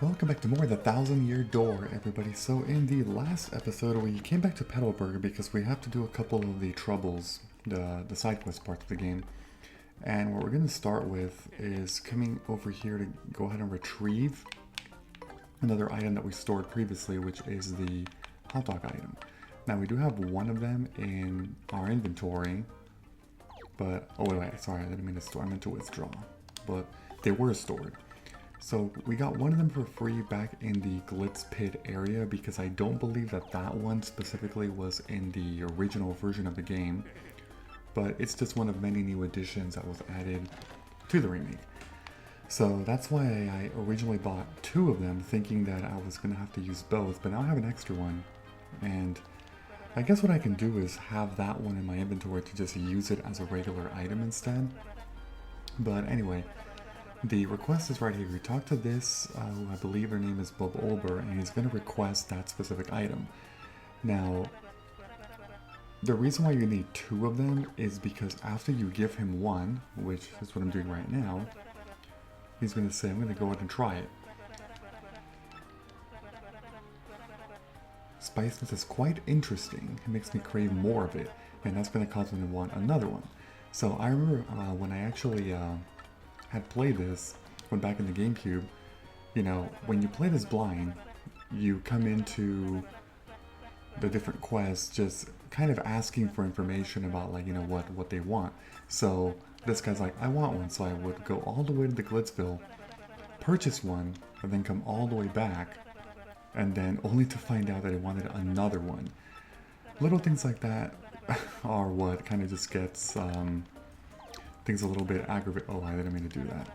Welcome back to more of the Thousand Year Door, everybody. So in the last episode, we came back to Petalburg because we have to do a couple of the troubles, the side quest parts of the game. And what we're going to start with is coming over here to go ahead and retrieve another item that we stored previously, which is the hot dog item. Now we do have one of them in our inventory, but, oh wait, sorry, I didn't mean to store, I meant to withdraw, but they were stored. So we got one of them for free back in the Glitz Pit area because I don't believe that that one specifically was in the original version of the game, but it's just one of many new additions that was added to the remake. So that's why I originally bought two of them, thinking that I was going to have to use both, but now I have an extra one, and I guess what I can do is have that one in my inventory to just use it as a regular item instead. But anyway, the request is right here. We talk to this, who I believe her name is Bob Olber, and he's going to request that specific item. Now, the reason why you need two of them is because after you give him one, which is what I'm doing right now, he's going to say, I'm going to go ahead and try it. Spiciness is quite interesting. It makes me crave more of it, and that's going to cause me to want another one. So I remember when I actually had played this, when back in the GameCube, you know, when you play this blind, you come into the different quests just kind of asking for information about, like, you know, what they want. So this guy's like, I want one, so I would go all the way to the Glitzville, purchase one, and then come all the way back, and then only to find out that I wanted another one. Little things like that are what kind of just gets things a little bit aggravated. Oh, I didn't mean to do that.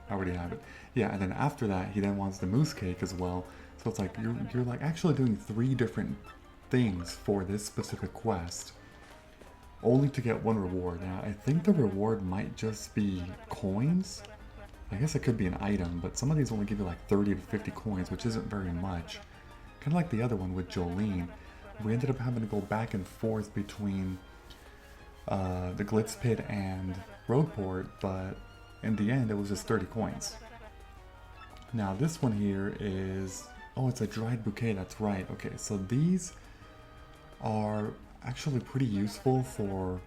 I already have it. Yeah, and then after that, he then wants the moose cake as well. So it's like, you're like actually doing three different things for this specific quest, only to get one reward. Now, I think the reward might just be coins. I guess it could be an item, but some of these only give you like 30 to 50 coins, which isn't very much. Kind of like the other one with Jolene. We ended up having to go back and forth between the Glitz Pit and Roadport, but in the end it was just 30 coins. Now this one here is, oh, it's a dried bouquet, that's right. Okay, so these are actually pretty useful for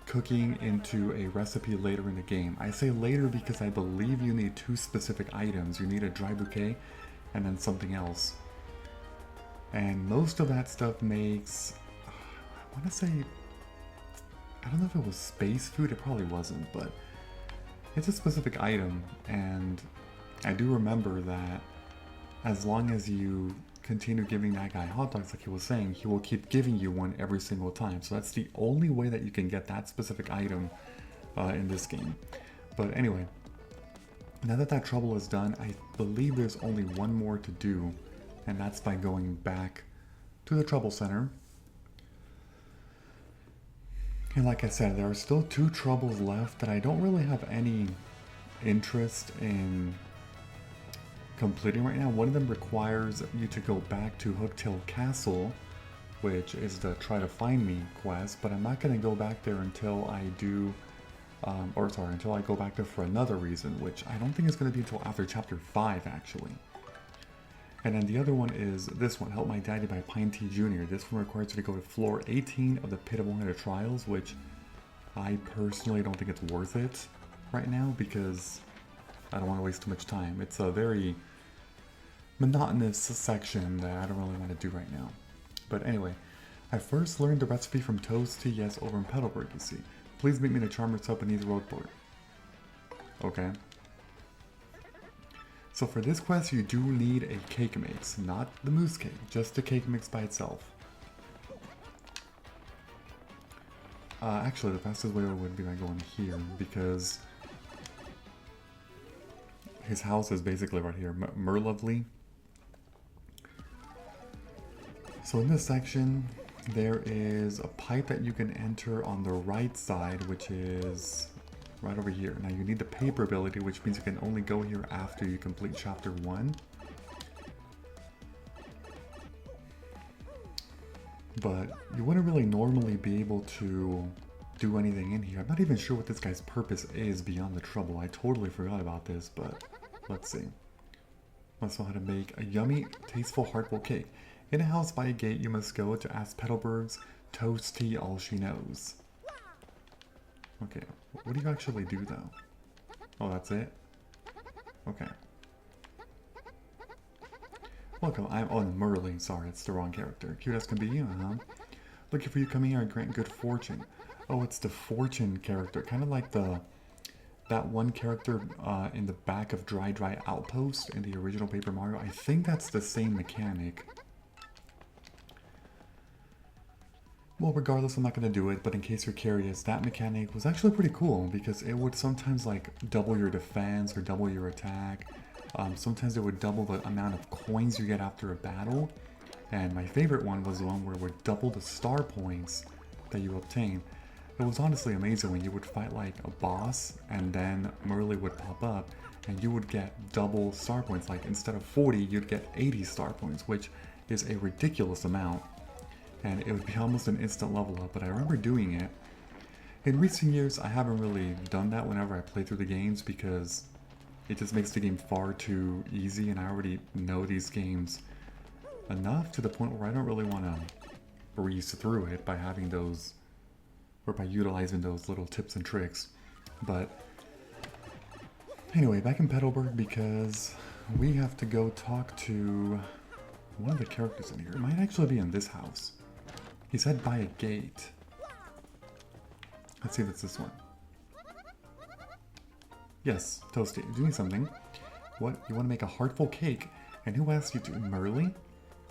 cooking into a recipe later in the game. I say later because I believe you need two specific items. You need a dry bouquet and then something else. And most of that stuff makes, I want to say, I don't know if it was space food, it probably wasn't, but it's a specific item, and I do remember that as long as you continue giving that guy hot dogs like he was saying, he will keep giving you one every single time. So that's the only way that you can get that specific item in this game. But anyway, now that that trouble is done, I believe there's only one more to do, and that's by going back to the Trouble Center. And like I said, there are still two troubles left that I don't really have any interest in completing right now. One of them requires you to go back to Hooktail Castle, which is the Try to Find Me quest, but I'm not going to go back there until I do, until I go back there for another reason, which I don't think is going to be until after Chapter 5, actually. And then the other one is this one, Help My Daddy by Pine Tea Jr. This one requires you to go to floor 18 of the Pit of One-Headed Trials, which I personally don't think it's worth it right now because I don't want to waste too much time. It's a very monotonous section that I don't really want to do right now. But anyway, I first learned the recipe from Toast to Yes over in Petalburg, you see. Please meet me in the Charmer's Hut beneath the Roadport. Okay. So for this quest, you do need a cake mix, not the moose cake, just the cake mix by itself. Actually, the fastest way would be by going here, because his house is basically right here, Merlovely. So in this section, there is a pipe that you can enter on the right side, which is right over here. Now you need the paper ability, which means you can only go here after you complete chapter 1. But you wouldn't really normally be able to do anything in here. I'm not even sure what this guy's purpose is beyond the trouble. I totally forgot about this, but Let's see. Let's know how to make a yummy, tasteful heartful cake. In a house by a gate you must go to ask Petalburg's Toasty all she knows. Okay, what do you actually do though? Oh, that's it? Okay. Welcome, I'm Merlin. Sorry, it's the wrong character. Cute as can be, huh? Looking for you, coming here and grant good fortune. Oh, it's the fortune character. Kind of like that one character in the back of Dry Outpost in the original Paper Mario. I think that's the same mechanic. Well, regardless, I'm not going to do it, but in case you're curious, that mechanic was actually pretty cool because it would sometimes like double your defense or double your attack. Sometimes it would double the amount of coins you get after a battle. And my favorite one was the one where it would double the star points that you obtain. It was honestly amazing when you would fight like a boss and then Merlin would pop up and you would get double star points. Like instead of 40, you'd get 80 star points, which is a ridiculous amount. And it would be almost an instant level up, but I remember doing it. In recent years, I haven't really done that whenever I play through the games because it just makes the game far too easy and I already know these games enough to the point where I don't really want to breeze through it by having those, or by utilizing those little tips and tricks. But anyway, back in Petalburg because we have to go talk to one of the characters in here. It might actually be in this house. He said by a gate. Let's see if it's this one. Yes, Toasty, doing something. What? You want to make a heartful cake? And who asked you to? Merlin?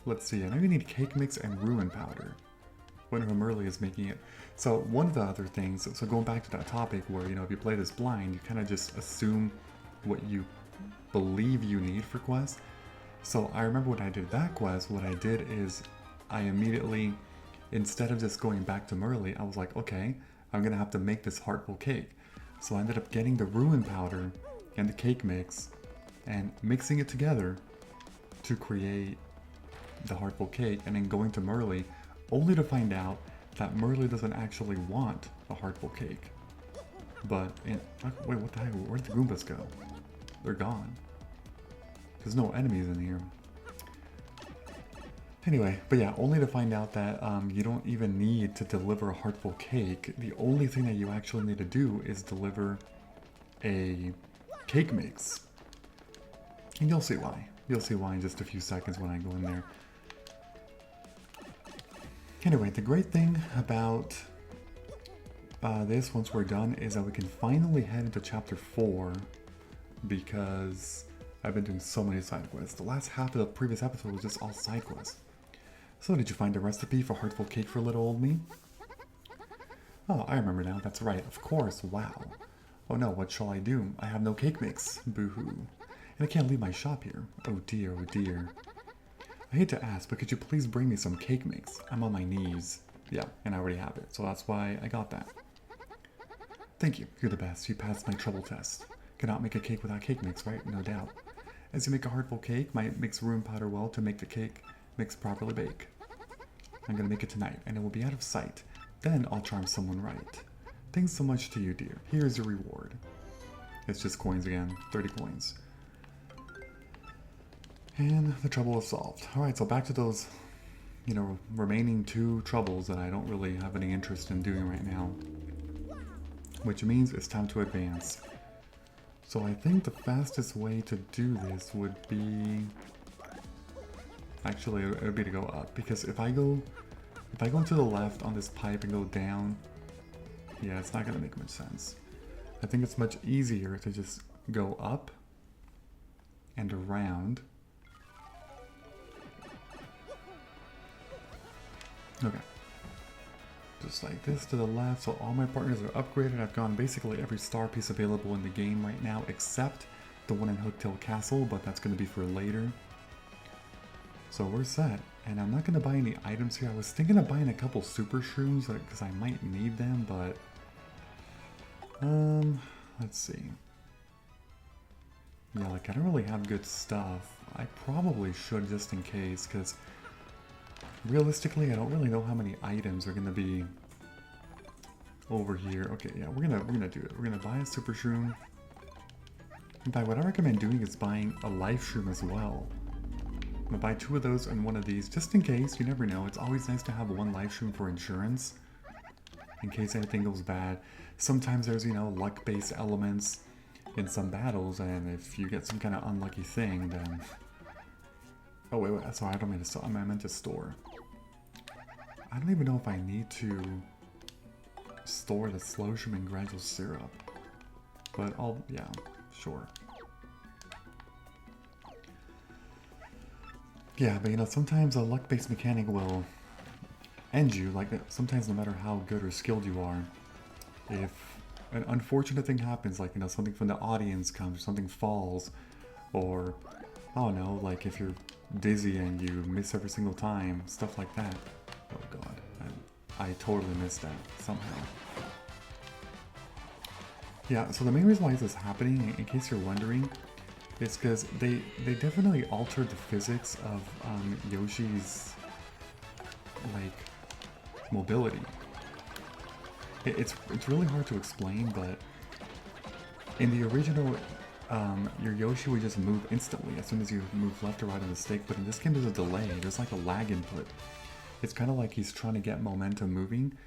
Let's see, I know you need cake mix and ruin powder. Whenever Merlin is making it. So one of the other things, so going back to that topic where, you know, if you play this blind, you kind of just assume what you believe you need for quests. So I remember when I did that quest, what I did is I immediately, instead of just going back to Merlin, I was like, okay, I'm going to have to make this heartful cake. So I ended up getting the ruin powder and the cake mix and mixing it together to create the heartful cake and then going to Merlin only to find out that Merlin doesn't actually want a heartful cake. But, wait, what the heck? Where'd the Goombas go? They're gone. There's no enemies in here. Anyway, but yeah, only to find out that you don't even need to deliver a heartful cake. The only thing that you actually need to do is deliver a cake mix. And you'll see why. You'll see why in just a few seconds when I go in there. Anyway, the great thing about this, once we're done, is that we can finally head into Chapter 4 because I've been doing so many side quests. The last half of the previous episode was just all side quests. So, did you find a recipe for heartful cake for little old me? Oh, I remember now. That's right. Of course. Wow. Oh no, what shall I do? I have no cake mix. Boo-hoo. And I can't leave my shop here. Oh dear, oh dear. I hate to ask, but could you please bring me some cake mix? I'm on my knees. Yeah, and I already have it, so that's why I got that. Thank you. You're the best. You passed my trouble test. Cannot make a cake without cake mix, right? No doubt. As you make a heartful cake, might mix room powder well to make the cake mix properly bake. I'm gonna make it tonight, and it will be out of sight. Then I'll charm someone right. Thanks so much to you, dear. Here's your reward. It's just coins again. 30 coins. And the trouble is solved. Alright, so back to those, you know, remaining 2 troubles that I don't really have any interest in doing right now. Which means it's time to advance. So I think the fastest way to do this would be... Actually, it would be to go up. Because if I go to the left on this pipe and go down, yeah, it's not going to make much sense. I think it's much easier to just go up and around. Okay. Just like this to the left, so all my partners are upgraded. I've gone basically every star piece available in the game right now, except the one in Hooktail Castle, but that's going to be for later. So we're set, and I'm not going to buy any items here. I was thinking of buying a couple super shrooms, because I might need them, but... let's see. Yeah, like, I don't really have good stuff. I probably should just in case, because... Realistically, I don't really know how many items are gonna be over here. Okay, yeah, we're gonna do it. We're gonna buy a super shroom. In fact, what I recommend doing is buying a live shroom as well. I'm gonna buy 2 of those and 1 of these, just in case. You never know. It's always nice to have 1 live shroom for insurance, in case anything goes bad. Sometimes there's, you know, luck-based elements in some battles, and if you get some kind of unlucky thing, then... Oh, wait, sorry, I don't mean to... I meant to store. I don't even know if I need to store the slow shroom and gradual syrup. But I'll... yeah, sure. Yeah, but you know, sometimes a luck-based mechanic will end you. Like, sometimes no matter how good or skilled you are, if an unfortunate thing happens, like, you know, something from the audience comes, or something falls, or, I don't know, like if you're dizzy and you miss every single time, stuff like that. Oh god, I totally missed that somehow. Yeah, so the main reason why this is happening, in case you're wondering, is because they definitely altered the physics of Yoshi's, like, mobility. It's really hard to explain, but in the original, your Yoshi would just move instantly as soon as you move left or right on the stick, but in this game there's a delay, there's like a lag input. It's kind of like he's trying to get momentum moving,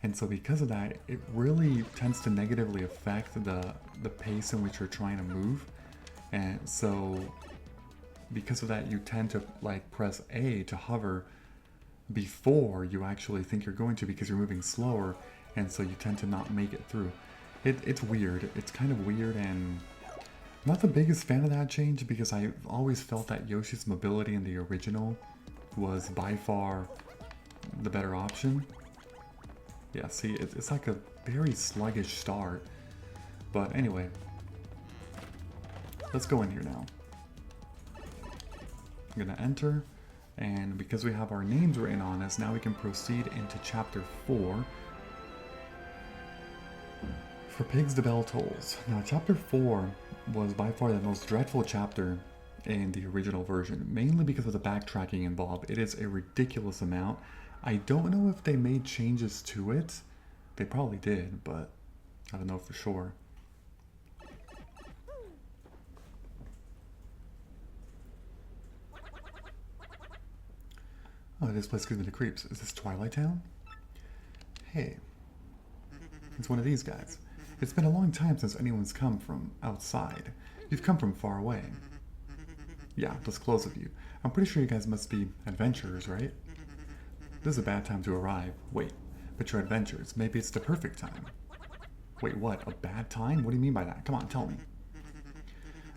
and so because of that, it really tends to negatively affect the pace in which you're trying to move, and so because of that you tend to like press A to hover before you actually think you're going to, because you're moving slower, and so you tend to not make it through. It's weird. It's kind of weird, and I'm not the biggest fan of that change, because I've always felt that Yoshi's mobility in the original was by far the better option. Yeah, see, it's like a very sluggish start. But anyway, let's go in here now. I'm gonna enter, and because we have our names written on us, now we can proceed into Chapter 4. For Pigs the Bell Tolls. Now, Chapter 4 was by far the most dreadful chapter in the original version, mainly because of the backtracking involved. It is a ridiculous amount. I don't know if they made changes to it. They probably did, but I don't know for sure. Oh, this place gives me the creeps. Is this Twilight Town? Hey. It's one of these guys. It's been a long time since anyone's come from outside. You've come from far away. Yeah, that's close of you. I'm pretty sure you guys must be adventurers, right? This is a bad time to arrive. Wait, but you're adventurers. Maybe it's the perfect time. Wait, what? A bad time? What do you mean by that? Come on, tell me.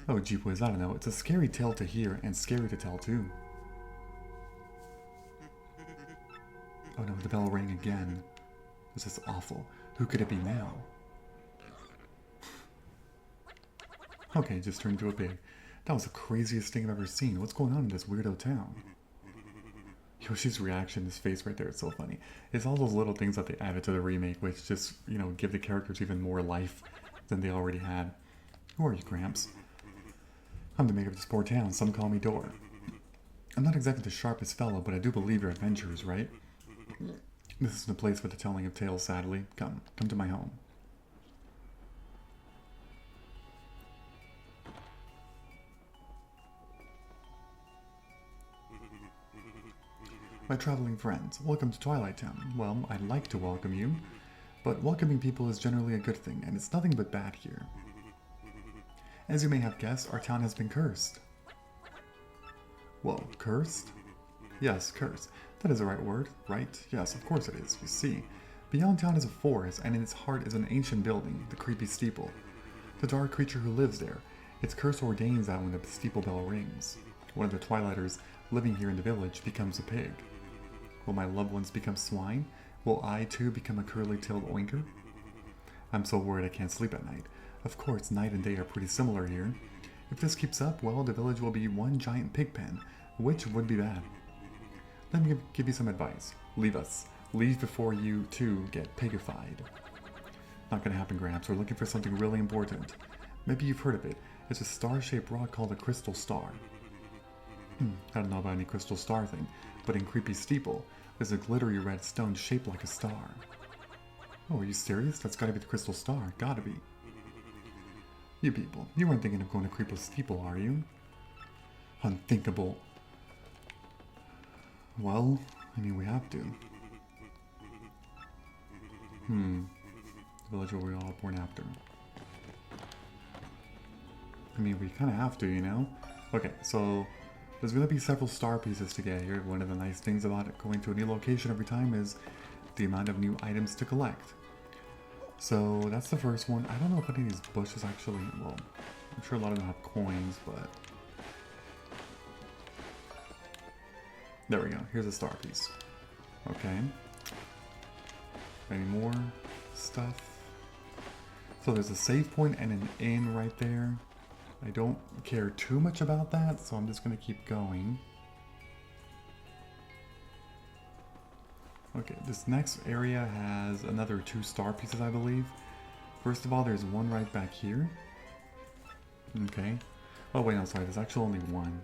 Oh, gee whiz, I don't know. It's a scary tale to hear, and scary to tell, too. Oh no, the bell rang again. This is awful. Who could it be now? Okay, just turned into a pig. That was the craziest thing I've ever seen. What's going on in this weirdo town? Yoshi's reaction, his face right there, it's so funny. It's all those little things that they added to the remake, which just, you know, give the characters even more life than they already had. Who are you, Gramps? I'm the mayor of this poor town. Some call me Door. I'm not exactly the sharpest fellow, but I do believe you're adventurers, right? This isn't a place for the telling of tales, sadly. Come to my home. My traveling friends, welcome to Twilight Town. Well, I'd like to welcome you, but welcoming people is generally a good thing, and it's nothing but bad here. As you may have guessed, our town has been cursed. Whoa, cursed? Yes, cursed. That is the right word, right? Yes, of course it is. You see, beyond town is a forest, and in its heart is an ancient building, the creepy steeple. The dark creature who lives there. Its curse ordains that when the steeple bell rings, one of the Twilighters living here in the village becomes a pig. Will my loved ones become swine? Will I too become a curly-tailed oinker? I'm so worried I can't sleep at night. Of course, night and day are pretty similar here. If this keeps up, well, the village will be one giant pig pen, which would be bad. Let me give you some advice. Leave us. Leave before you, too, get pigified. Not gonna happen, Gramps. We're looking for something really important. Maybe you've heard of it. It's a star-shaped rock called a crystal star. I don't know about any crystal star thing, but in Creepy Steeple, there's a glittery red stone shaped like a star. Oh, are you serious? That's gotta be the crystal star. Gotta be. You people, you weren't thinking of going to Creepo's Steeple, are you? Unthinkable. Well, I mean, we have to. The village where we all born after. I mean, we kind of have to, you know? Okay, so there's going to be several star pieces to get here. One of the nice things about going to a new location every time is the amount of new items to collect. So that's the first one. I don't know if any of these bushes actually, well, I'm sure a lot of them have coins, but... There we go. Here's a star piece. Okay. Any more stuff? So there's a save point and an inn right there. I don't care too much about that, so I'm just going to keep going. Okay, this next area has another 2 star pieces, I believe. First of all, there's one right back here. Okay. Oh wait, no, sorry, there's actually only one.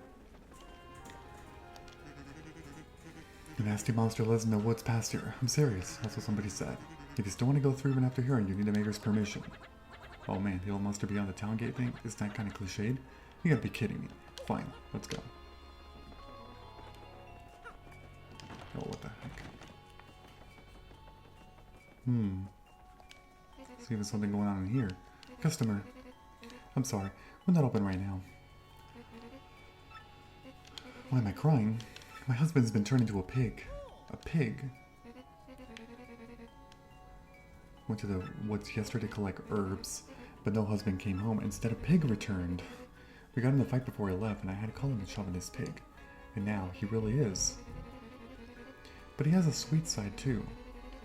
A nasty monster lives in the woods past here. I'm serious, that's what somebody said. If you still want to go through even after hearing, you need the mayor's permission. Oh man, the old monster beyond the town gate thing? Is that kind of cliched? You gotta be kidding me. Fine, let's go. Oh, what the heck? See if there's something going on in here. Customer. I'm sorry, we're not open right now. Why am I crying? My husband's been turned into a pig. A pig? Went to the woods yesterday to collect herbs, but no husband came home. Instead, a pig returned. We got in a fight before he left, and I had to call him a chauvinist pig. And now, he really is. But he has a sweet side, too.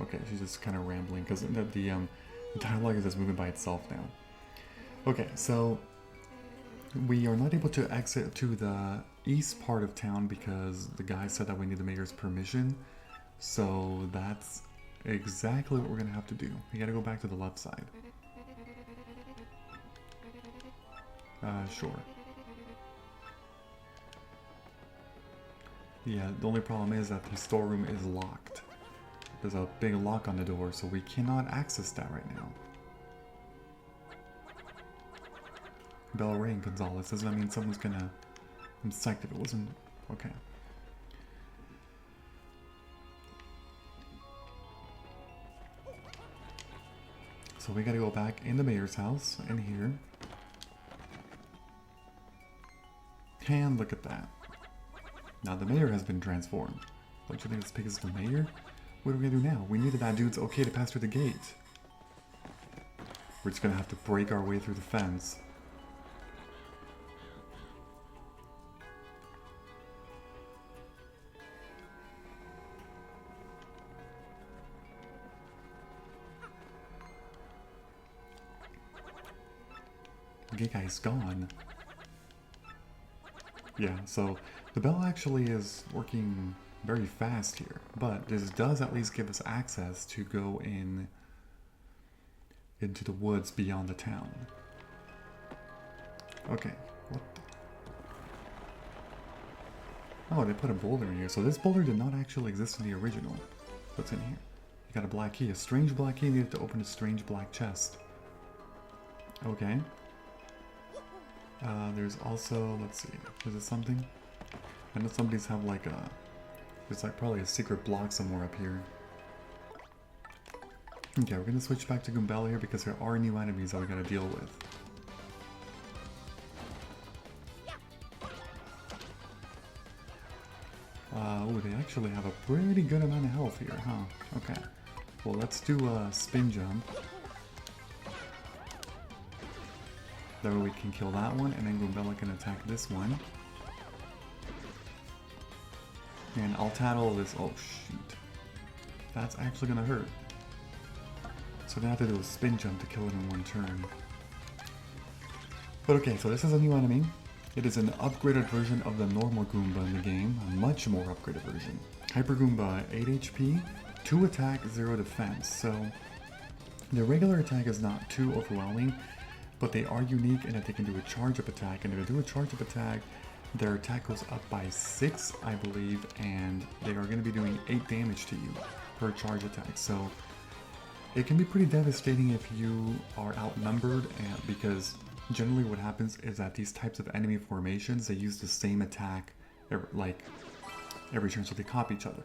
Okay, she's just kind of rambling, because the dialogue is just moving by itself now. Okay, so... we are not able to exit to the east part of town because the guy said that we need the mayor's permission. So that's exactly what we're going to have to do. We got to go back to the left side. Sure. Yeah, the only problem is that the storeroom is locked. There's a big lock on the door, so we cannot access that right now. Bell rang, Gonzalez. Doesn't that mean someone's gonna... I'm psyched if it wasn't... Okay. So we gotta go back in the mayor's house, in here. And look at that. Now the mayor has been transformed. Don't you think this pig is the mayor? What are we gonna do now? We need that dude's okay to pass through the gate. We're just gonna have to break our way through the fence. The gate guy's gone. Yeah, so the bell actually is working very fast here, but this does at least give us access to go into the woods beyond the town. Okay, what the... Oh, they put a boulder in here. So this boulder did not actually exist in the original. What's in here? You got a black key. A strange black key needed to open a strange black chest. Okay. There's also, let's see, is it something? I know somebody's have like a, there's like probably a secret block somewhere up here. Okay, we're gonna switch back to Goombella here because there are new enemies that we gotta deal with. Oh, they actually have a pretty good amount of health here, huh? Okay. Well, let's do a spin jump. That way we can kill that one, and then Goombella can attack this one. And I'll tattle this. Oh, shoot. That's actually gonna hurt. So I have to do a spin jump to kill it in one turn. But okay, so this is a new enemy. It is an upgraded version of the normal Goomba in the game, a much more upgraded version. Hyper Goomba, 8 HP, 2 attack, 0 defense. So the regular attack is not too overwhelming, but they are unique in that they can do a charge-up attack, and if they do a charge-up attack, their attack goes up by 6, I believe, and they are going to be doing 8 damage to you per charge attack. So it can be pretty devastating if you are outnumbered, because generally what happens is that these types of enemy formations, they use the same attack every turn, so they copy each other.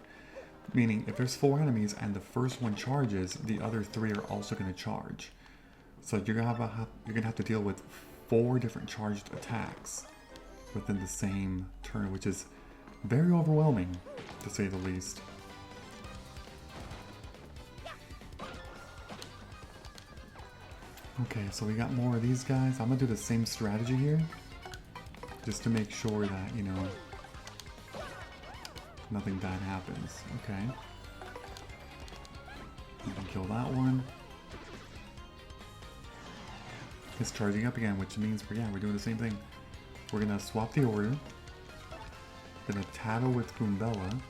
Meaning, if there's 4 enemies and the first one charges, the other 3 are also going to charge. So you're gonna have to deal with 4 different charged attacks within the same turn, which is very overwhelming, to say the least. Okay, so we got more of these guys. I'm gonna do the same strategy here, just to make sure that, you know, nothing bad happens. Okay. You can kill that one. It's charging up again, which means we're doing the same thing. We're gonna swap the order. Gonna tattle with Goombella.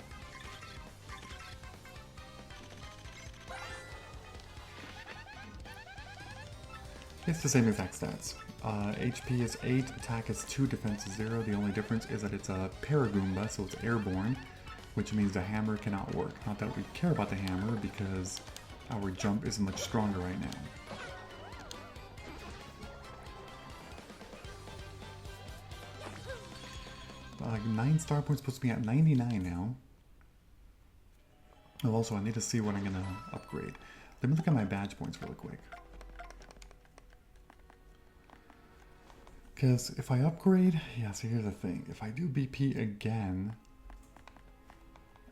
It's the same exact stats. HP is 8, attack is 2, defense is 0. The only difference is that it's a Paragoomba, so it's airborne, which means the hammer cannot work. Not that we care about the hammer, because our jump is much stronger right now. Like 9 star points, supposed to be at 99 now. Oh, also, I need to see what I'm gonna upgrade. Let me look at my badge points really quick. Because if I upgrade, yeah, so here's the thing. If I do BP again,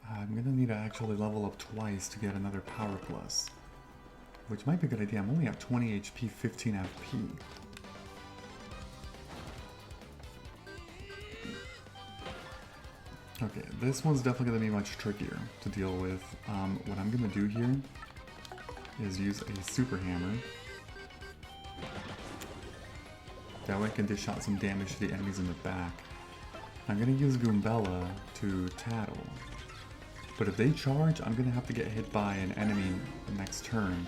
I'm gonna need to actually level up twice to get another power plus, which might be a good idea. I'm only at 20 HP, 15 FP. Okay, this one's definitely going to be much trickier to deal with. What I'm going to do here is use a super hammer. That way I can dish out some damage to the enemies in the back. I'm going to use Goombella to tattle. But if they charge, I'm going to have to get hit by an enemy next turn.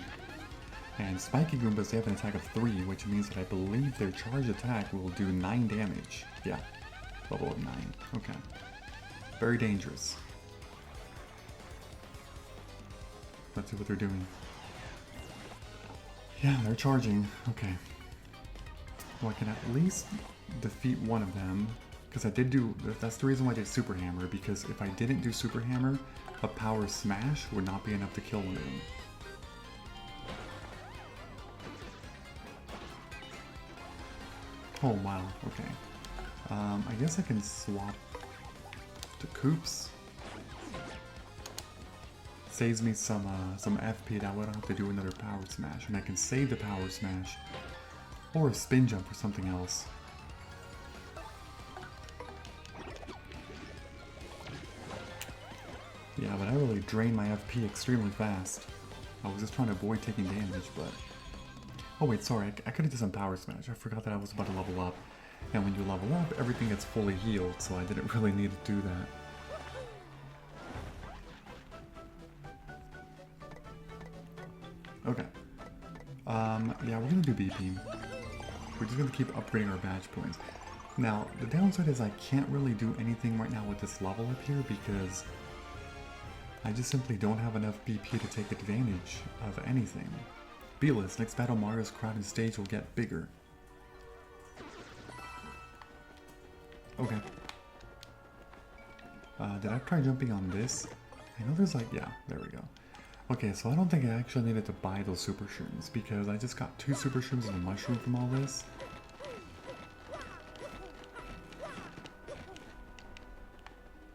And spiky Goombas, they have an attack of 3, which means that I believe their charge attack will do 9 damage. Yeah, level of 9. Okay. Very dangerous. Let's see what they're doing. Yeah, they're charging. Okay. Well, I can at least defeat one of them. Because I did do... That's the reason why I did Super Hammer. Because if I didn't do Super Hammer, a Power Smash would not be enough to kill one of them. Oh, wow. Okay. I guess I can swap to Coops. Saves me some FP that way I don't have to do another Power Smash, and I can save the Power Smash or a Spin Jump or something else. Yeah, but I really drained my FP extremely fast. I was just trying to avoid taking damage, but... Oh wait, sorry, I could have done some Power Smash. I forgot that I was about to level up. And when you level up, everything gets fully healed, so I didn't really need to do that. Okay. Yeah, we're gonna do BP. We're just gonna keep upgrading our badge points. Now, the downside is I can't really do anything right now with this level up here because I just simply don't have enough BP to take advantage of anything. B-list, next battle Mario's crowded stage will get bigger. Okay. Did I try jumping on this? I know there's like, yeah, there we go. Okay, so I don't think I actually needed to buy those super shrooms because I just got 2 super shrooms and a mushroom from all this.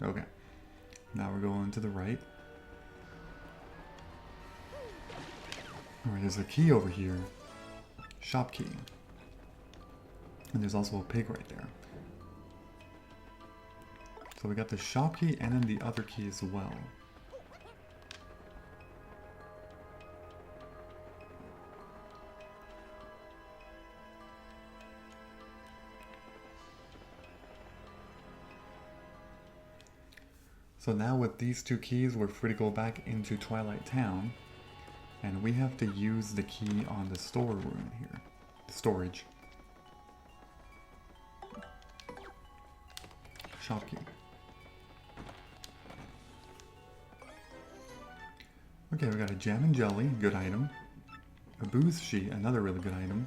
Okay. Now we're going to the right. Alright, there's a key over here. Shop key. And there's also a pig right there. So we got the shop key and then the other key as well. So now with these 2 keys, we're free to go back into Twilight Town. And we have to use the key on the storeroom here. Storage. Shop key. Okay, we got a jam and jelly, good item. A booze sheet, another really good item.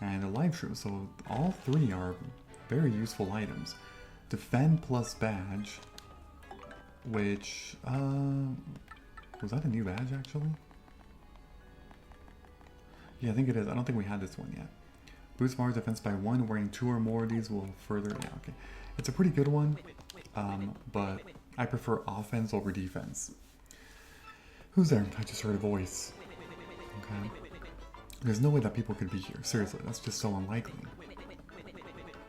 and a live shroom. So all three are very useful items. Defend plus badge, which, was that a new badge actually? Yeah, I think it is. I don't think we had this one yet. Boost Mars defense by 1, wearing 2 or more of these will further, yeah, okay. It's a pretty good one, but I prefer offense over defense. Who's there? I just heard a voice. Okay. There's no way that people could be here. Seriously, that's just so unlikely.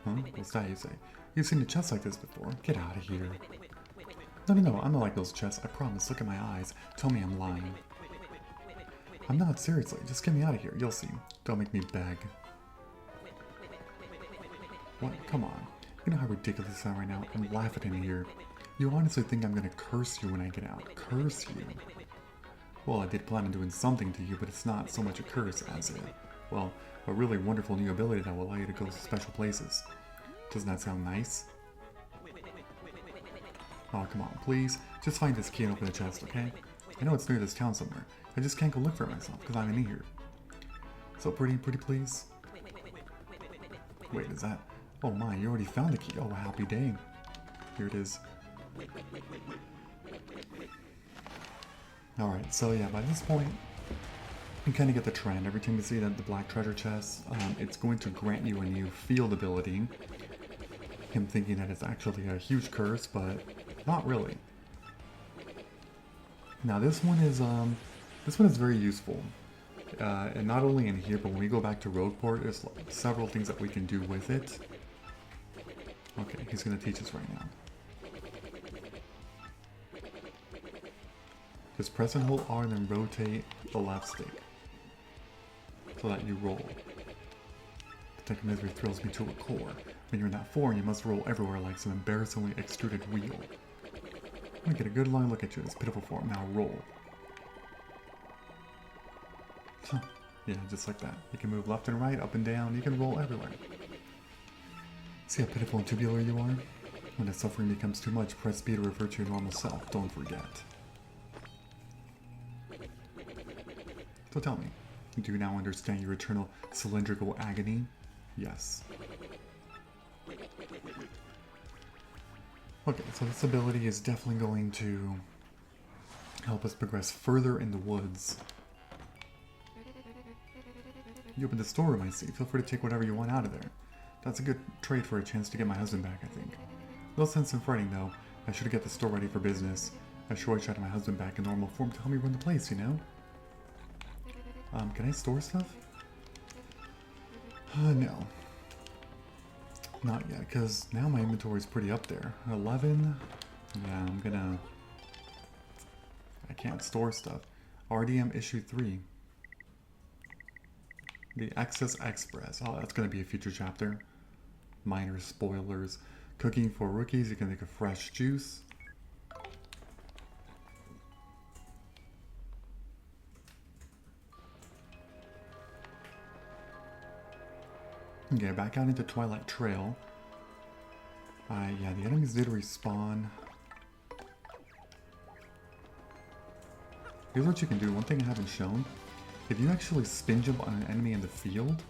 Huh? What's that you say? You've seen a chest like this before. Get out of here. No, I'm not like those chests. I promise. Look at my eyes. Tell me I'm lying. I'm not, seriously. Just get me out of here. You'll see. Don't make me beg. What? Come on. You know how ridiculous I sound right now? I'm laughing in here. You honestly think I'm gonna curse you when I get out? Curse you? Well, I did plan on doing something to you, but it's not so much a curse as well, a really wonderful new ability that will allow you to go to special places. Doesn't that sound nice? Oh, come on, please. Just find this key and open the chest, okay? I know it's near this town somewhere. I just can't go look for it myself, because I'm in here. So pretty please? Wait, is that... Oh my, you already found the key. Oh, happy day. Here it is. Alright, so yeah, by this point, you kind of get the trend. Every time you see that the black treasure chest, it's going to grant you a new field ability. Him thinking that it's actually a huge curse, but not really. Now this one is very useful. And not only in here, but when we go back to Rogueport, there's several things that we can do with it. Okay, he's going to teach us right now. Just press and hold R and then rotate the left stick so that you roll. Detect misery thrills me to a core. When you're in that form, you must roll everywhere like some embarrassingly extruded wheel. I'm gonna get a good long look at you in this pitiful form. Now roll. Huh. Yeah, just like that. You can move left and right, up and down. You can roll everywhere. See how pitiful and tubular you are? When the suffering becomes too much, press B to revert to your normal self. Don't forget. So tell me, do you now understand your eternal cylindrical agony? Yes. Okay, so this ability is definitely going to help us progress further in the woods. You opened the storeroom, I see. Feel free to take whatever you want out of there. That's a good trade for a chance to get my husband back, I think. No sense in fretting, though. I should get the store ready for business. I sure wish I had my husband back in normal form to help me run the place, you know? Can I store stuff? No. Not yet, because now my inventory is pretty up there. 11? Yeah, I can't store stuff. RDM issue 3. The Excess Express. Oh, that's going to be a future chapter. Minor spoilers. Cooking for rookies, you can make a fresh juice. Okay, back out into Twilight Trail. Yeah, the enemies did respawn. Here's what you can do. One thing I haven't shown. If you actually spin jump on an enemy in the field,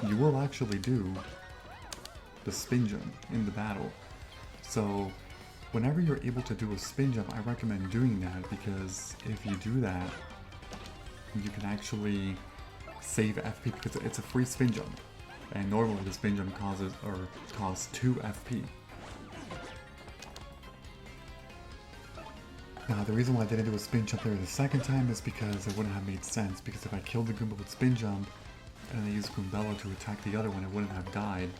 you will actually do the spin jump in the battle. So, whenever you're able to do a spin jump, I recommend doing that, because if you do that, you can actually save FP, because it's a free spin jump. And normally the spin jump costs 2 FP. Now the reason why I didn't do a spin jump there the second time is because it wouldn't have made sense, because if I killed the Goomba with spin jump and I used Goombella to attack the other one, it wouldn't have died.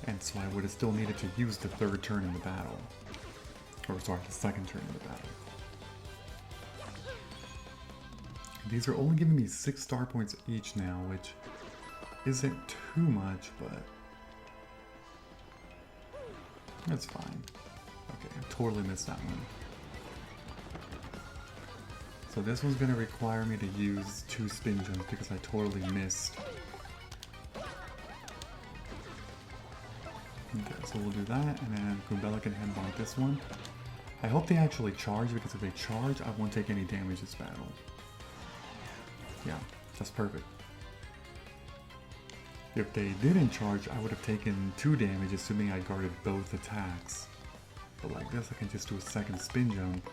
And so I would have still needed to use the third turn in the battle. Or sorry, the second turn in the battle. These are only giving me 6 star points each now, which isn't too much, but that's fine. Okay, I totally missed that one. So this one's going to require me to use 2 spin jumps because I totally missed. Okay, so we'll do that, and then Goombella can headbutt this one. I hope they actually charge, because if they charge, I won't take any damage this battle. Yeah, that's perfect. If they didn't charge, I would have taken 2 damage, assuming I guarded both attacks. But like this, I can just do a second spin jump.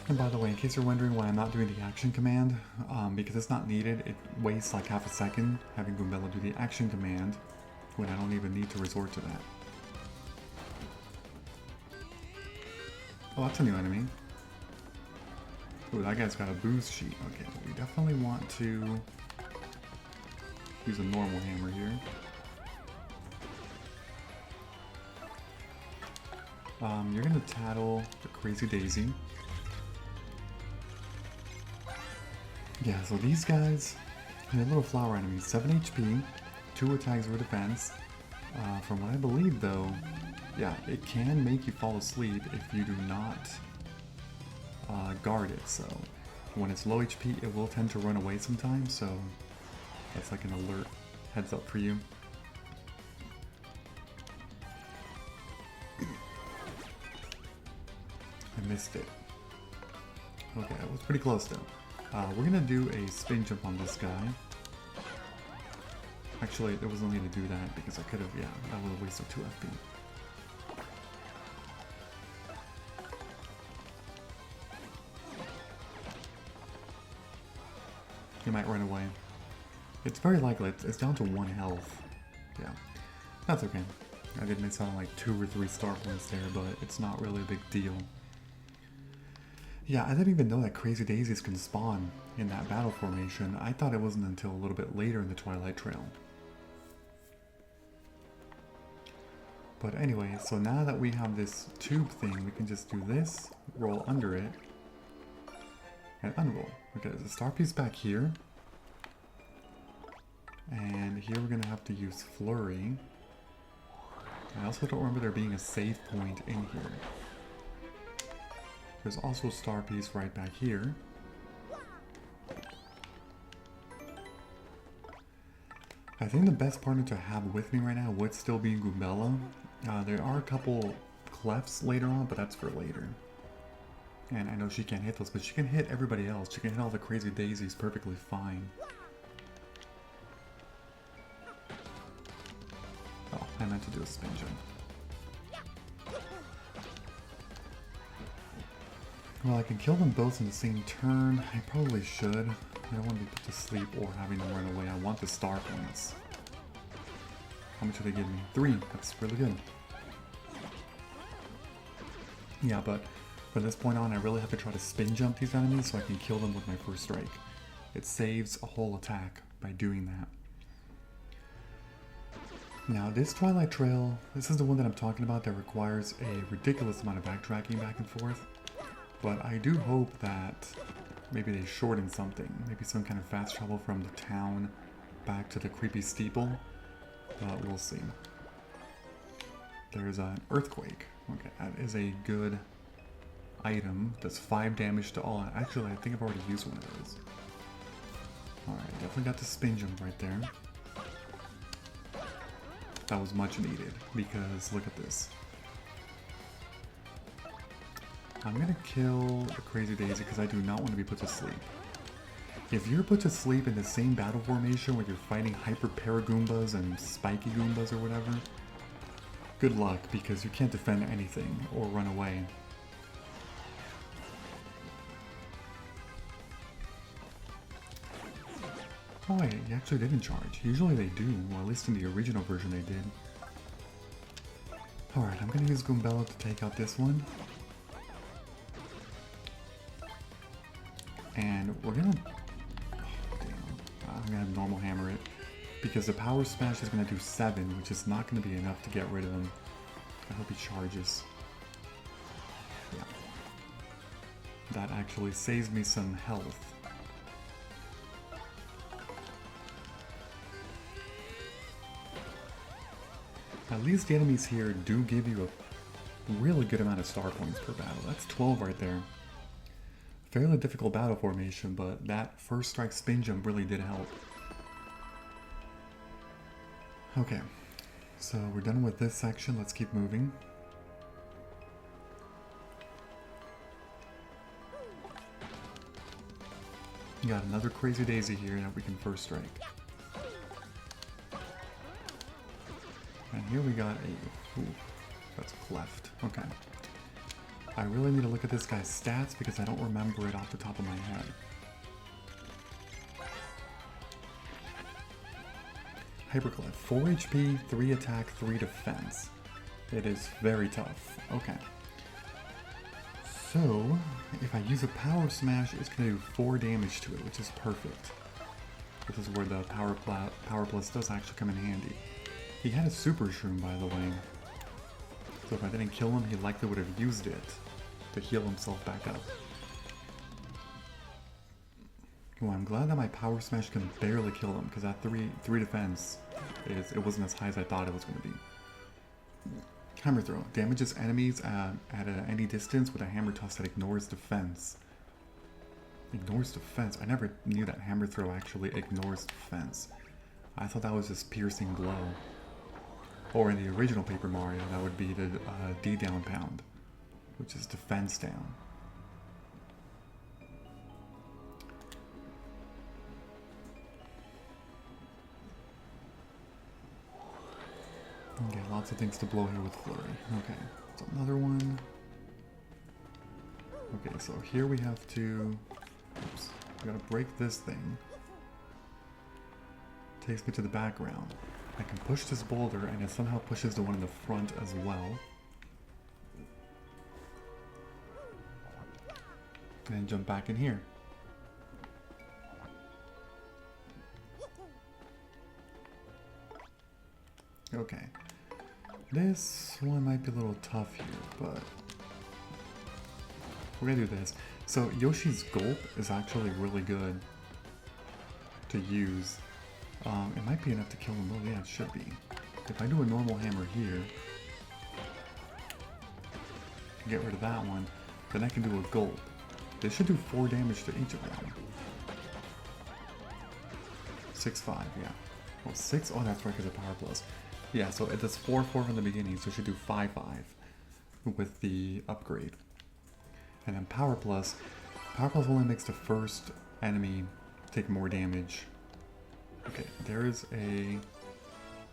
And by the way, in case you're wondering why I'm not doing the action command, because it's not needed, it wastes like half a second having Goombella do the action command when I don't even need to resort to that. Oh, that's a new enemy. Ooh, that guy's got a boost sheet. Okay, we definitely want to use a normal hammer here. You're gonna tattle the Crazy Daisy. Yeah, so these guys, they're little flower enemies, 7 HP, 2 attacks or defense. From what I believe though, yeah, it can make you fall asleep if you do not guard it, so when it's low HP it will tend to run away sometimes, so that's like an alert heads up for you. I missed it. Okay, that was pretty close though. We're gonna do a spin jump on this guy. Actually, there was no need to do that because I could have, yeah, that would have wasted 2 FP. He might run away. It's very likely, it's down to 1 health. Yeah, that's okay. I did miss out on like 2 or 3 star points there, but it's not really a big deal. Yeah, I didn't even know that Crazy Daisies can spawn in that battle formation. I thought it wasn't until a little bit later in the Twilight Trail. But anyway, so now that we have this tube thing, we can just do this, roll under it, and unroll. Okay, there's a star piece back here. And here we're gonna have to use Flurry. I also don't remember there being a save point in here. There's also a star piece right back here. I think the best partner to have with me right now would still be Goombella. There are a couple clefts later on, but that's for later. And I know she can't hit those, but she can hit everybody else. She can hit all the Crazy Daisies perfectly fine. Oh, I meant to do a spin jump. Well, I can kill them both in the same turn. I probably should. I don't want to be put to sleep or having them run away. I want the star points. How much do they give me? 3. That's really good. Yeah, but from this point on, I really have to try to spin jump these enemies so I can kill them with my first strike. It saves a whole attack by doing that. Now, this Twilight Trail, this is the one that I'm talking about that requires a ridiculous amount of backtracking back and forth. But I do hope that maybe they shorten something. Maybe some kind of fast travel from the town back to the creepy steeple. But we'll see. There's an earthquake. Okay, that is a good item. Does 5 damage to all. Actually, I think I've already used one of those. Alright, definitely got the spin jump right there. That was much needed because look at this. I'm gonna kill the Crazy Daisy because I do not want to be put to sleep. If you're put to sleep in the same battle formation where you're fighting Hyper Paragoombas and Spiky Goombas or whatever, good luck because you can't defend anything or run away. Oh wait, he actually didn't charge. Usually they do, or at least in the original version they did. Alright, I'm gonna use Goombella to take out this one. And we're gonna... Oh, damn. I'm gonna normal hammer it. Because the power smash is gonna do 7, which is not gonna be enough to get rid of him. I hope he charges. Yeah. That actually saves me some health. At least the enemies here do give you a really good amount of star points per battle. That's 12 right there. Fairly difficult battle formation, but that first strike spin jump really did help. Okay, So we're done with this section, let's keep moving. Got another crazy daisy here that we can first strike. And here we got a... Ooh, that's cleft. Okay. I really need to look at this guy's stats because I don't remember it off the top of my head. Hyperclef. 4 HP, 3 attack, 3 defense. It is very tough. Okay. So, if I use a power smash, it's going to do 4 damage to it, which is perfect. This is where the power plus does actually come in handy. He had a super shroom, by the way. So if I didn't kill him, he likely would have used it to heal himself back up. Well, I'm glad that my power smash can barely kill him, because that 3 defense it wasn't as high as I thought it was going to be. Hammer throw damages enemies at any distance with a hammer toss that ignores defense. Ignores defense. I never knew that hammer throw actually ignores defense. I thought that was just piercing blow. Or in the original Paper Mario, that would be the D down pound, which is defense down. Okay, lots of things to blow here with Flurry. Okay, so another one. Okay, so here we have to... Oops, we gotta break this thing. Takes me to the background. I can push this boulder and it somehow pushes the one in the front as well. And then jump back in here. Okay. This one might be a little tough here, but we're gonna do this. So Yoshi's Gulp is actually really good to use. It might be enough to kill him. Oh yeah, it should be. If I do a normal hammer here, get rid of that one, then I can do a Gulp. This should do 4 damage to each of them. 6-5, yeah. Well, 6, oh that's right, because of Power Plus. Yeah, so it does 4-4 from the beginning, so it should do 5-5 with the upgrade. And then Power Plus only makes the first enemy take more damage. Okay, there is a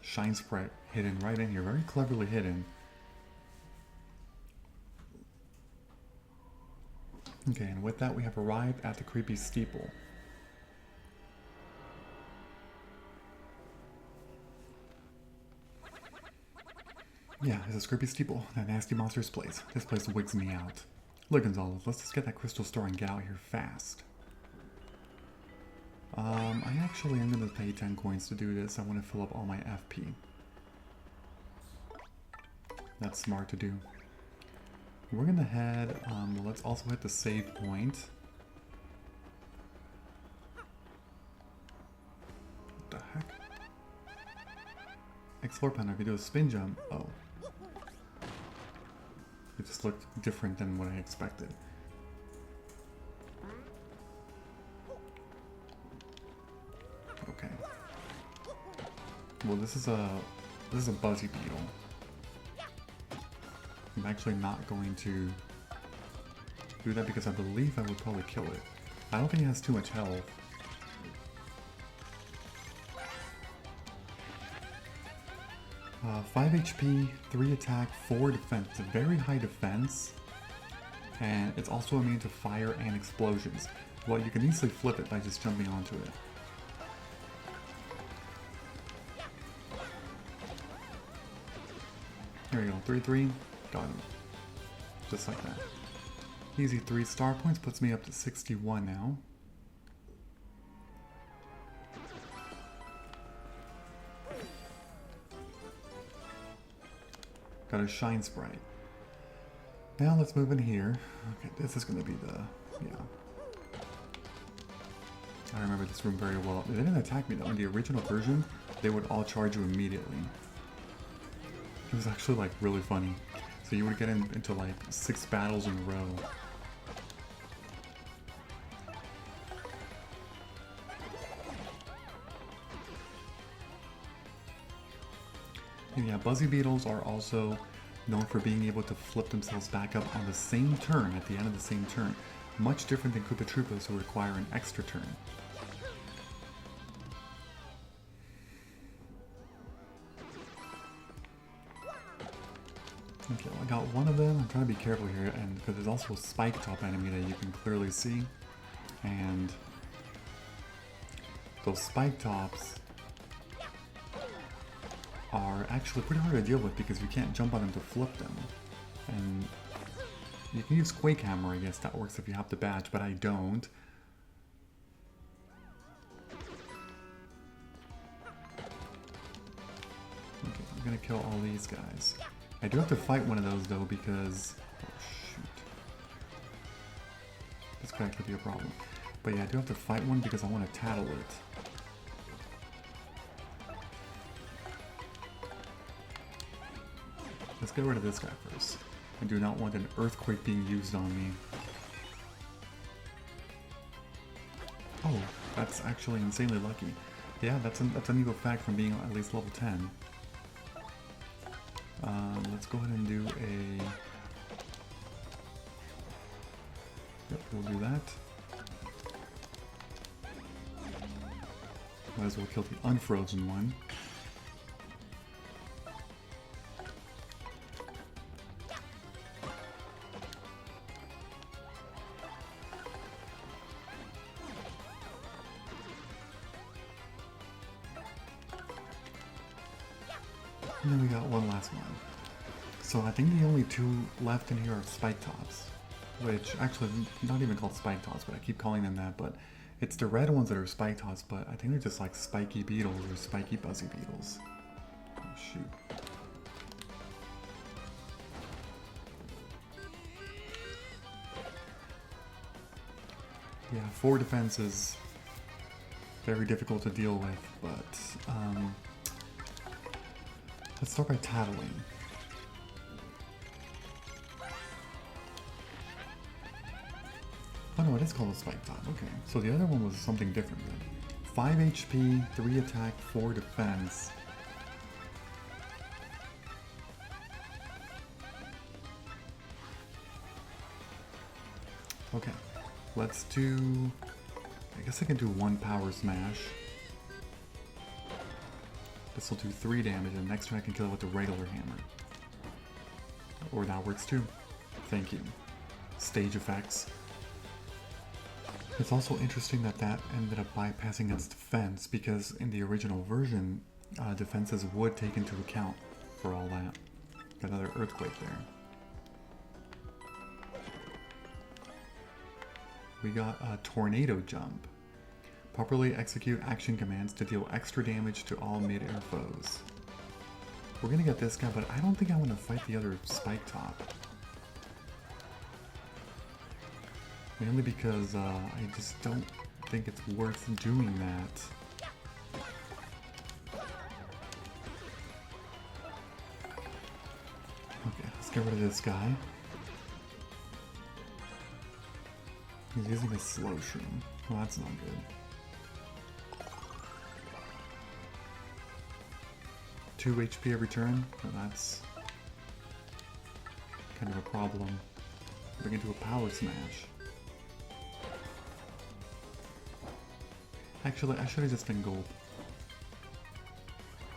Shine Sprite hidden right in here, very cleverly hidden. Okay, and with that we have arrived at the creepy steeple. Yeah, it's a creepy steeple, that nasty monster's place. This place wigs me out. Look, Gonzalez, let's just get that crystal store and get out here fast. I actually am going to pay 10 coins to do this. I want to fill up all my FP. That's smart to do. We're going to head, well, let's also hit the save point. What the heck? Explore panel, if you do a spin jump, oh. It just looked different than what I expected. Okay. Well, this is a Buzzy Beetle. I'm actually not going to do that because I believe I would probably kill it. I don't think it has too much health. Uh, 5 HP, 3 attack, 4 defense. It's a very high defense. And it's also immune to fire and explosions. Well, you can easily flip it by just jumping onto it. There we go, 3-3, got him. Just like that. Easy 3 star points, puts me up to 61 now. Got a Shine Sprite. Now let's move in here. Okay, this is gonna be the, yeah. I remember this room very well. They didn't attack me though. In the original version, they would all charge you immediately. It was actually like really funny. So you would get into like 6 battles in a row. And yeah, Buzzy Beetles are also known for being able to flip themselves back up on the same turn, at the end of the same turn. Much different than Koopa Troopas, who require an extra turn. Okay, well, I got one of them. I'm trying to be careful here, and because there's also a Spike Top enemy that you can clearly see. And those Spike Tops are actually pretty hard to deal with because you can't jump on them to flip them. And you can use Quake Hammer, I guess that works if you have the badge, but I don't. Okay, I'm gonna kill all these guys. I do have to fight one of those though because... oh shoot. This could actually be a problem. But yeah, I do have to fight one because I want to tattle it. Let's get rid of this guy first. I do not want an earthquake being used on me. Oh, that's actually insanely lucky. Yeah, that's a neat fact from being at least level 10. Let's go ahead and do a... yep, we'll do that. Might as well kill the unfrozen one. And then we got one last one. So I think the only two left in here are Spike Tops. Which, actually, not even called Spike Tops, but I keep calling them that, but it's the red ones that are Spike Tops, but I think they're just like Spiky Beetles or Spiky Buzzy Beetles. Oh, shoot. Yeah, 4 defense is very difficult to deal with, but let's start by tattling. Oh no, it is called a Spike Top. Okay, so the other one was something different then. 5 HP, 3 attack, 4 defense. Okay, let's do... I guess I can do 1 power smash. This will do 3 damage, and next turn I can kill it with the regular hammer. Or that works too. Thank you. Stage effects. It's also interesting that that ended up bypassing its defense, because in the original version, defenses would take into account for all that. Got another earthquake there. We got a tornado jump. Properly execute action commands to deal extra damage to all mid-air foes. We're gonna get this guy, but I don't think I want to fight the other Spike Top. Mainly because I just don't think it's worth doing that. Okay, let's get rid of this guy. He's using a slow shroom. Well, that's not good. 2 HP every turn? Well, that's kind of a problem. We're gonna do a power smash. Actually, I should have just been gold.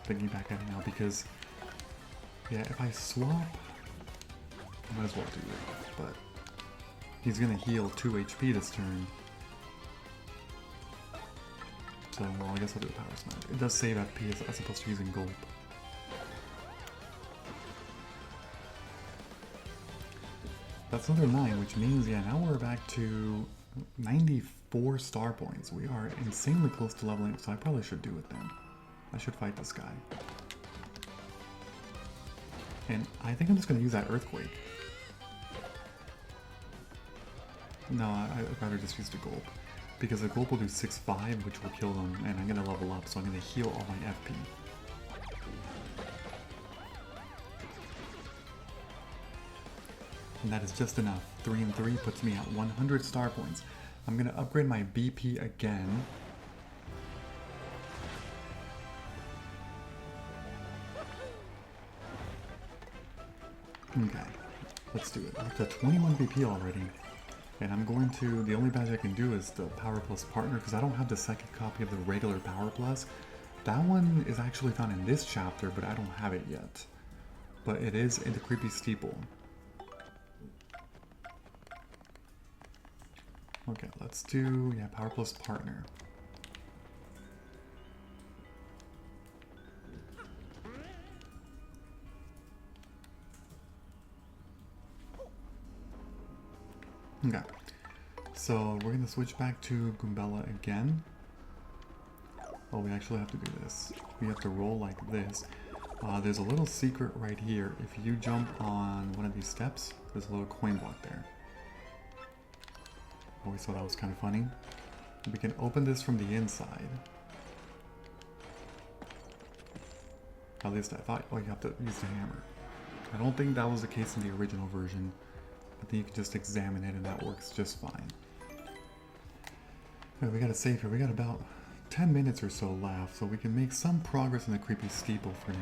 Thinking back at it now, because yeah, if I swap, I might as well do it, but he's gonna heal 2 HP this turn. So, well, I guess I'll do a power smash. It does save FP as opposed to using gold. That's another 9, which means, yeah, now we're back to 94 star points. We are insanely close to leveling up, so I probably should do it then. I should fight this guy. And I think I'm just going to use that earthquake. No, I'd rather just use the gulp. Because the gulp will do 6-5, which will kill them, and I'm going to level up, so I'm going to heal all my FP. And that is just enough. 3 and 3 puts me at 100 star points. I'm going to upgrade my BP again. Okay, let's do it. We're up to 21 BP already. And I'm going to, the only badge I can do is the Power Plus Partner because I don't have the second copy of the regular Power Plus. That one is actually found in this chapter, but I don't have it yet. But it is in the Creepy Steeple. Okay, let's do, yeah, Power Plus Partner. Okay, so we're gonna switch back to Goombella again. Oh, we actually have to do this. We have to roll like this. There's a little secret right here. If you jump on one of these steps, there's a little coin block there. Always thought that was kind of funny. We can open this from the inside. At least I thought, oh, you have to use the hammer. I don't think that was the case in the original version. I think you can just examine it and that works just fine. Okay, we gotta save here. We got about 10 minutes or so left, so we can make some progress in the Creepy Steeple for now.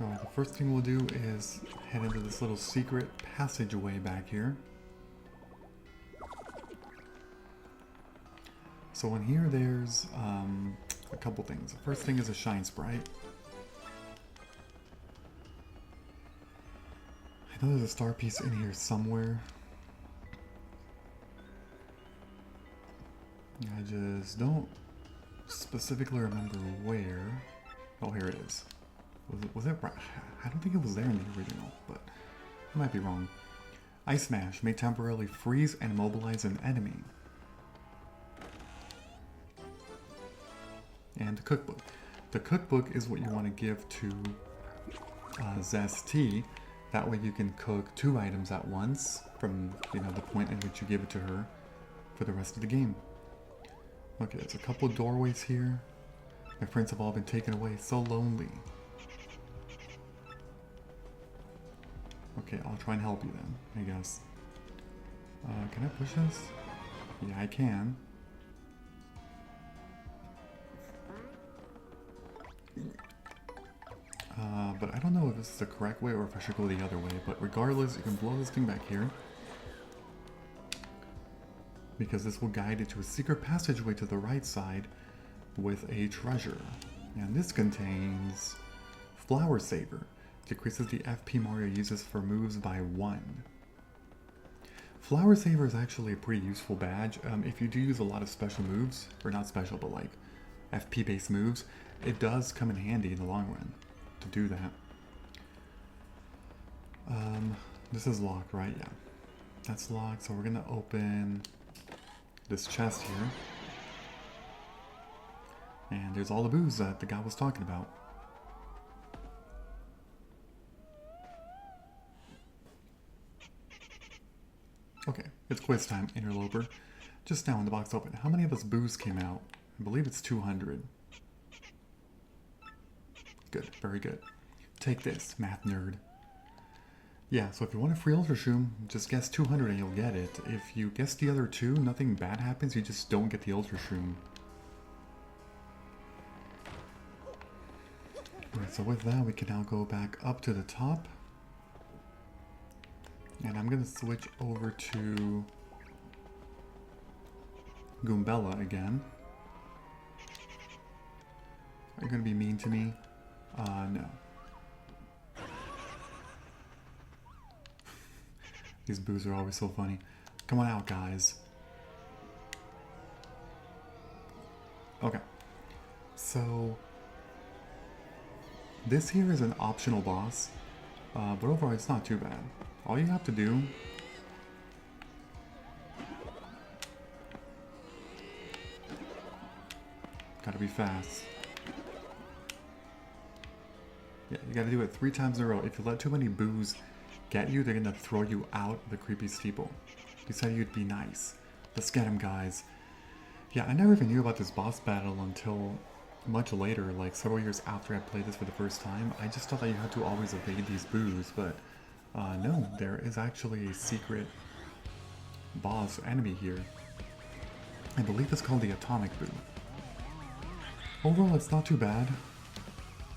Alright, the first thing we'll do is head into this little secret passageway back here. So in here there's a couple things. The first thing is a shine sprite. I know there's a star piece in here somewhere. I just don't specifically remember where. Oh, here it is. Was it right? I don't think it was there in the original, but I might be wrong. Ice Smash may temporarily freeze and immobilize an enemy. And the cookbook. The cookbook is what you want to give to Zesty. That way you can cook 2 items at once from the point in which you give it to her for the rest of the game. Okay, there's a couple doorways here. My friends have all been taken away. So lonely. Okay, I'll try and help you then, I guess. Can I push this? Yeah, I can. But I don't know if this is the correct way or if I should go the other way. But regardless, you can blow this thing back here. Because this will guide you to a secret passageway to the right side with a treasure. And this contains Flower Saver. Decreases the FP Mario uses for moves by 1. Flower Saver is actually a pretty useful badge. If you do use a lot of special moves, or not special, but like FP based moves, it does come in handy in the long run to do that. This is locked, right? Yeah. That's locked, so we're gonna open this chest here. And there's all the booze that the guy was talking about. Okay, it's quiz time, Interloper. Just now when the box opened, how many of us booze came out? I believe it's 200. Good, very good. Take this, math nerd. Yeah, so if you want a free Ultra Shroom, just guess 200 and you'll get it. If you guess the other 2, nothing bad happens, you just don't get the Ultra Shroom. Alright, so with that, we can now go back up to the top. And I'm going to switch over to Goombella again. Are you going to be mean to me? No. These boos are always so funny. Come on out, guys. Okay. So, this here is an optional boss, but overall it's not too bad. All you have to do gotta be fast. Yeah, you gotta do it 3 times in a row. If you let too many boos get you, they're gonna throw you out the creepy steeple. You said you'd be nice. Let's get him, guys. Yeah, I never even knew about this boss battle until much later, like several years after I played this for the first time. I just thought that you had to always evade these boos, but no, there is actually a secret boss enemy here. I believe it's called the Atomic Boo. Overall, it's not too bad,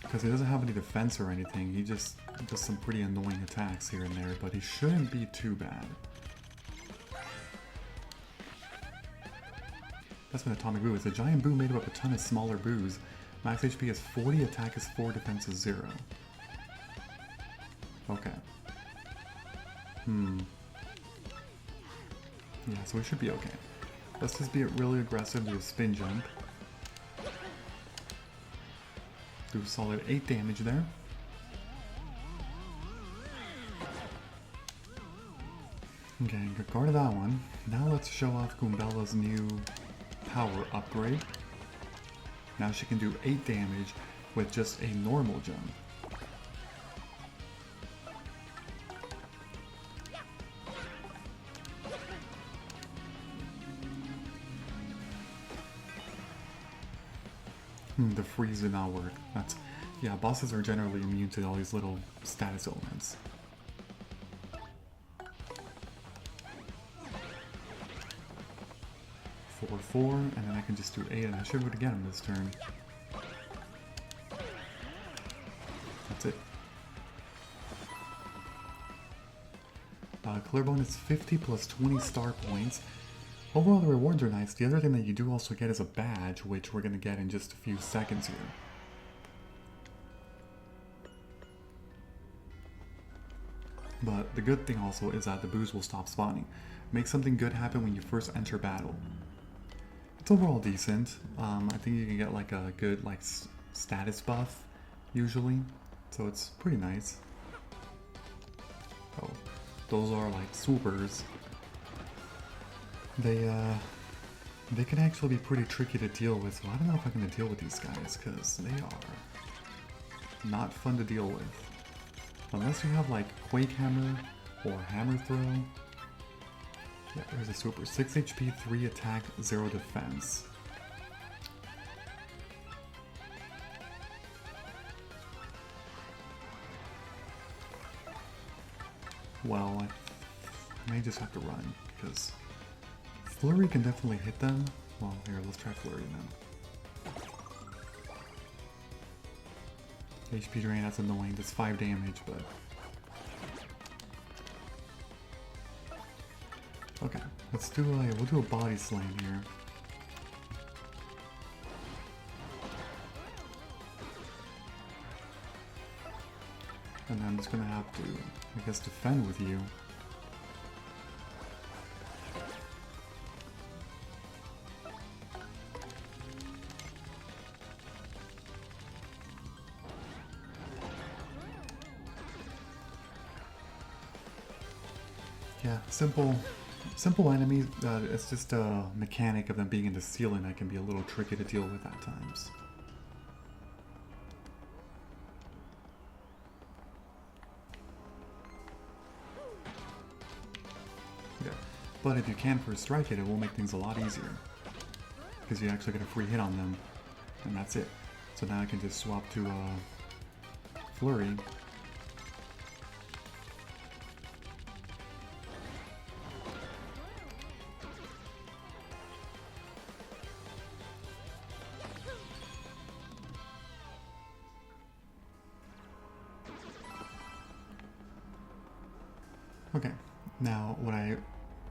because he doesn't have any defense or anything. He just does some pretty annoying attacks here and there, but he shouldn't be too bad. That's an Atomic Boo. It's a giant boo made up of a ton of smaller boos. Max HP is 40, attack is 4, defense is 0. Okay. Yeah, so we should be okay. Let's just be really aggressive, do a spin jump. Do a solid 8 damage there. Okay, good guard of that one. Now let's show off Goombella's new power upgrade. Now she can do 8 damage with just a normal jump. The freeze did not work. Yeah, bosses are generally immune to all these little status elements. 4, and then I can just do 8, and I should do it again this turn. That's it. Clear bonus 50 plus 20 star points. Overall, the rewards are nice. The other thing that you do also get is a badge, which we're going to get in just a few seconds here. But the good thing also is that the boos will stop spawning. Make something good happen when you first enter battle. It's overall decent. I think you can get like a good status buff usually, so it's pretty nice. Oh, those are like swoopers. They can actually be pretty tricky to deal with, so I don't know if I'm going to deal with these guys, because they are not fun to deal with. Unless you have like Quake Hammer or Hammer Throw. Yeah, there's a super. 6 HP, 3 attack, 0 defense. Well, I may just have to run, because Flurry can definitely hit them. Well, here, let's try Flurry then. HP drain, that's annoying. That's 5 damage, but... Okay, let's do we'll do a body slam here. And then I'm just gonna have to, I guess, defend with you. Yeah, simple enemies. It's just a mechanic of them being in the ceiling that can be a little tricky to deal with at times. Yeah, but if you can first strike it, it will make things a lot easier, because you actually get a free hit on them, and that's it. So now I can just swap to Flurry. Okay, now what I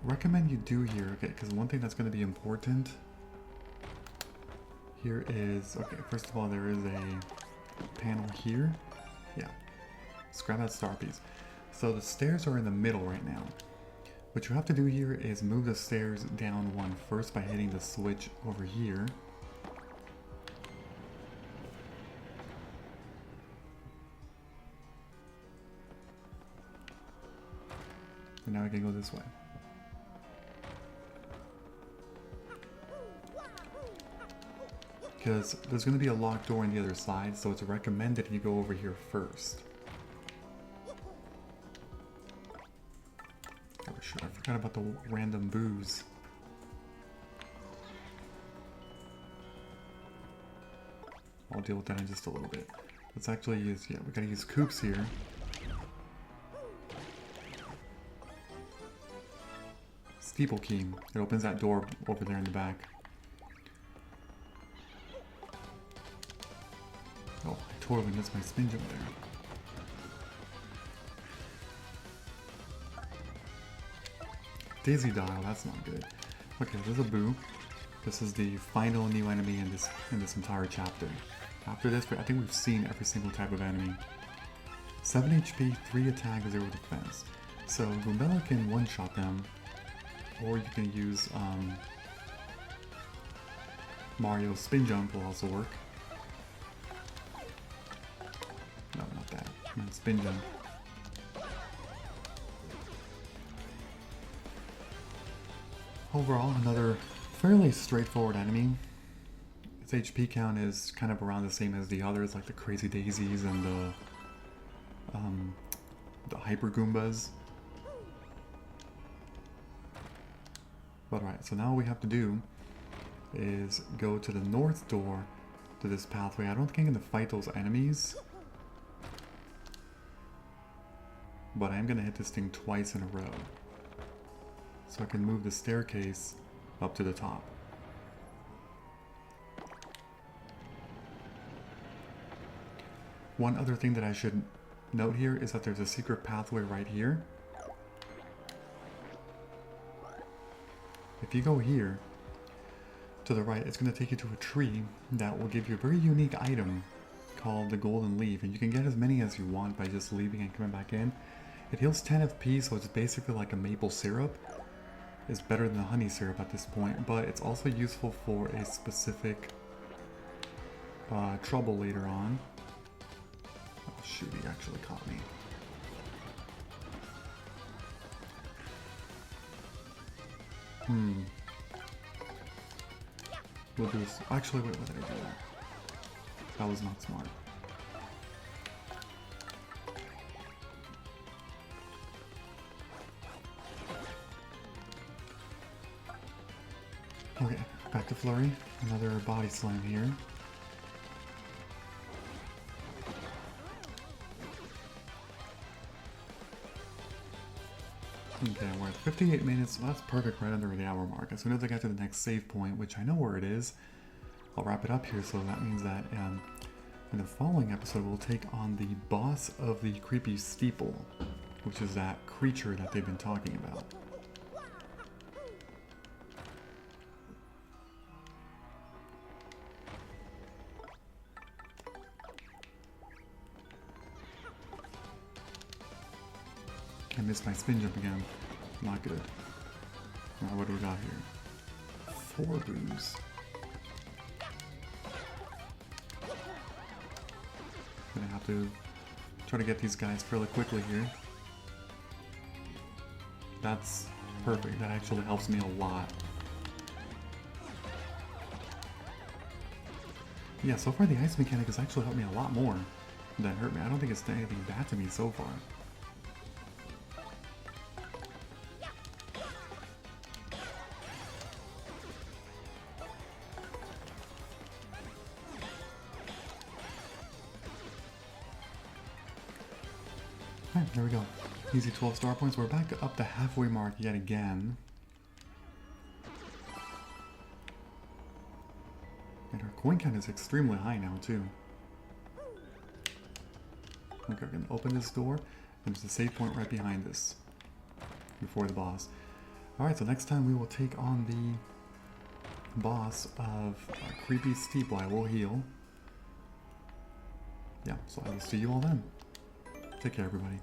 recommend you do here, okay, because one thing that's going to be important here is, okay, first of all, there is a panel here. Yeah, let's grab that star piece. So the stairs are in the middle right now. What you have to do here is move the stairs down one first by hitting the switch over here. And now I can go this way. Because there's going to be a locked door on the other side, so it's recommended you go over here first. Oh shoot, I forgot about the random boos. I'll deal with that in just a little bit. Let's actually use, yeah, we gotta use Koops here. Steeple Key. It opens that door over there in the back. Oh, I totally missed my spin jump there. Daisy Dial, that's not good. Okay, there's a Boo. This is the final new enemy in this entire chapter. After this, I think we've seen every single type of enemy. 7 HP, 3 attack, 0 defense. So Goombella can one-shot them, or you can use Mario's spin jump will also work. No, not that. I meant spin jump. Overall, another fairly straightforward enemy. Its HP count is kind of around the same as the others, like the Crazy Daisies and the Hyper Goombas. But alright, so now what we have to do is go to the north door to this pathway. I don't think I'm going to fight those enemies, but I am going to hit this thing twice in a row, so I can move the staircase up to the top. One other thing that I should note here is that there's a secret pathway right here. If you go here to the right, it's going to take you to a tree that will give you a very unique item called the Golden Leaf, and you can get as many as you want by just leaving and coming back in. It heals 10 FP, so it's basically like a maple syrup. It's better than the honey syrup at this point, but it's also useful for a specific trouble later on. Oh shoot, he actually caught me. We'll do this. Actually, wait, why did I do that? That was not smart. Okay, back to Flurry. Another body slam here. Okay, we're at 58 minutes, so that's perfect, right under the hour mark. As soon as I get to the next save point, which I know where it is, I'll wrap it up here. So that means that in the following episode, we'll take on the boss of the creepy steeple, which is that creature that they've been talking about. I missed my spin jump again. Not good. Now what do we got here? 4 boos. Gonna have to try to get these guys fairly quickly here. That's perfect. That actually helps me a lot. Yeah, so far the ice mechanic has actually helped me a lot more than hurt me. I don't think it's done anything bad to me so far. Alright, there we go. Easy 12 star points. We're back up the halfway mark yet again. And our coin count is extremely high now, too. Okay, we're going to open this door, and there's a save point right behind us, before the boss. Alright, so next time we will take on the boss of Creepy Steeple. I will heal. Yeah, so I will see you all then. Take care, everybody.